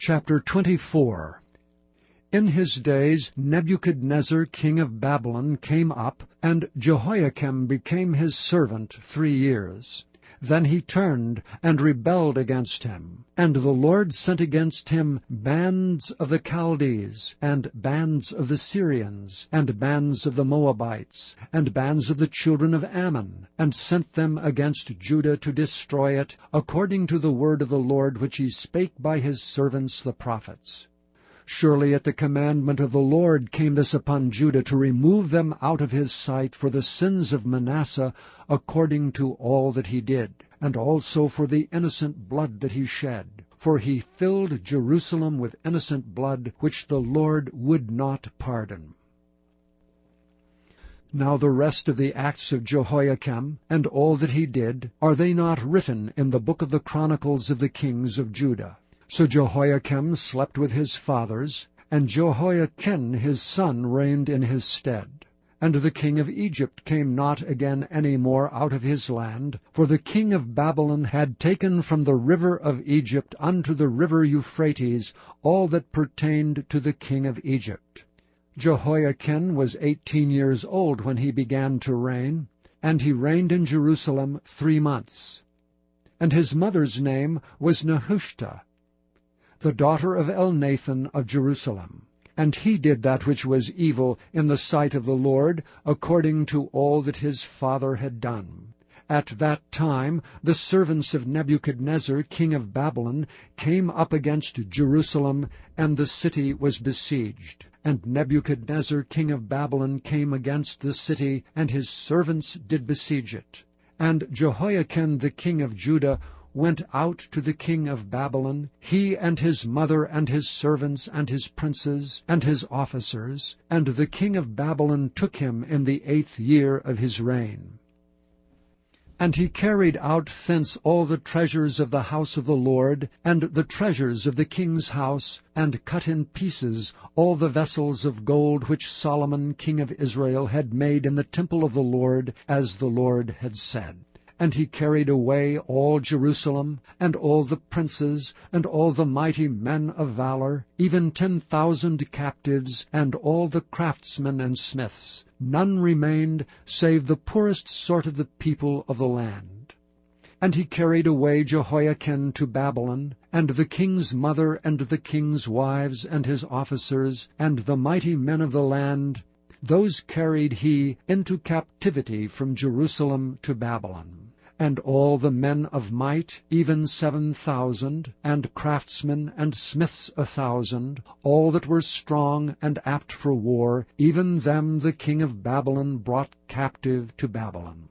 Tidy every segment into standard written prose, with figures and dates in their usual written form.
Chapter 24. In his days Nebuchadnezzar king of Babylon came up, and Jehoiakim became his servant 3 years. Then he turned and rebelled against him, and the Lord sent against him bands of the Chaldees, and bands of the Syrians, and bands of the Moabites, and bands of the children of Ammon, and sent them against Judah to destroy it, according to the word of the Lord which he spake by his servants the prophets. Surely at the commandment of the Lord came this upon Judah, to remove them out of his sight for the sins of Manasseh, according to all that he did, and also for the innocent blood that he shed. For he filled Jerusalem with innocent blood, which the Lord would not pardon. Now the rest of the acts of Jehoiakim, and all that he did, are they not written in the book of the Chronicles of the kings of Judah? So Jehoiakim slept with his fathers, and Jehoiachin his son reigned in his stead. And the king of Egypt came not again any more out of his land, for the king of Babylon had taken from the river of Egypt unto the river Euphrates all that pertained to the king of Egypt. Jehoiachin was 18 years old when he began to reign, and he reigned in Jerusalem 3 months. And his mother's name was Nehushta, the daughter of Elnathan of Jerusalem. And he did that which was evil in the sight of the Lord, according to all that his father had done. At that time the servants of Nebuchadnezzar king of Babylon came up against Jerusalem, and the city was besieged. And Nebuchadnezzar king of Babylon came against the city, and his servants did besiege it. And Jehoiachin the king of Judah went out to the king of Babylon, he and his mother and his servants and his princes and his officers, and the king of Babylon took him in the 8th year of his reign. And he carried out thence all the treasures of the house of the Lord, and the treasures of the king's house, and cut in pieces all the vessels of gold which Solomon king of Israel had made in the temple of the Lord, as the Lord had said. And he carried away all Jerusalem, and all the princes, and all the mighty men of valor, even 10,000 captives, and all the craftsmen and smiths. None remained, save the poorest sort of the people of the land. And he carried away Jehoiachin to Babylon, and the king's mother, and the king's wives, and his officers, and the mighty men of the land. Those carried he into captivity from Jerusalem to Babylon. And all the men of might, even 7,000, and craftsmen and smiths 1,000, all that were strong and apt for war, even them the king of Babylon brought captive to Babylon.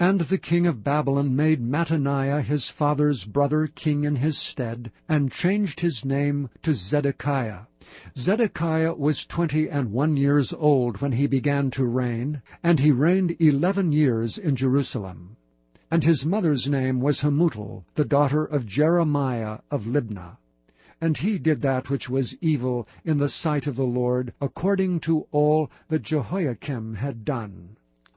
And the king of Babylon made Mattaniah his father's brother king in his stead, and changed his name to Zedekiah. Zedekiah was 21 years old when he began to reign, and he reigned 11 years in Jerusalem. And his mother's name was Hamutal, the daughter of Jeremiah of Libnah. And he did that which was evil in the sight of the Lord, according to all that Jehoiakim had done.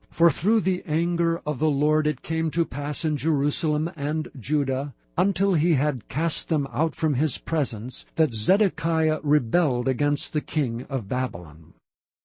For through the anger of the Lord it came to pass in Jerusalem and Judah, until he had cast them out from his presence, that Zedekiah rebelled against the king of Babylon.